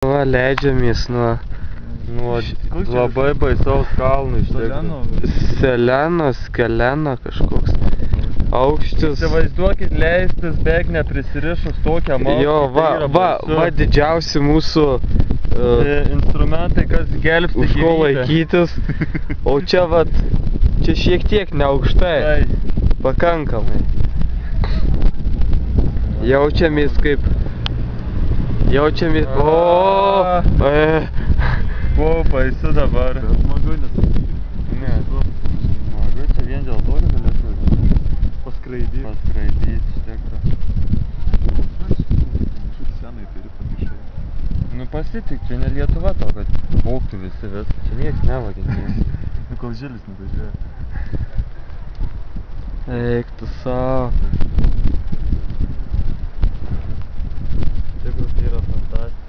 Va, leidžiamės nuo labai baisaus kalno iš tikrųjų. Skeleno kažkoks aukštis. Įsivaizduokit leistis beveik neprisirišus tokią malką. Jo, va didžiausi mūsų instrumentai, kas gelbsti už ko laikytis. O čia čia šiek tiek neaukštai. Pakankamai. Jaučiamės kaip... Buvo baisu dabar. Smagu nesakyti. Ne, smagu, čia vien dėl to galėtų paskraidyti iš tikrųjų. Senai turi pamišai. Nu pasitik, čia ne Lietuva to, kad vogtų visi viską, čia nieks nevaginės. Nu kol žėlis nuvažiuoja. Eik tu savo. Tikrųjų tai yra fantastiška.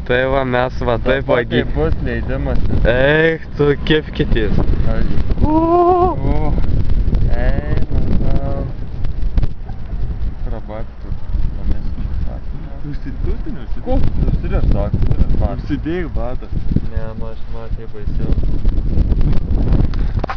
Tai va mes taip Kai bus leidimas. Eik tu kepkitės. Prabaktų. Užsidėjai Užsidėjai batą. Ne, aš matė baisiau.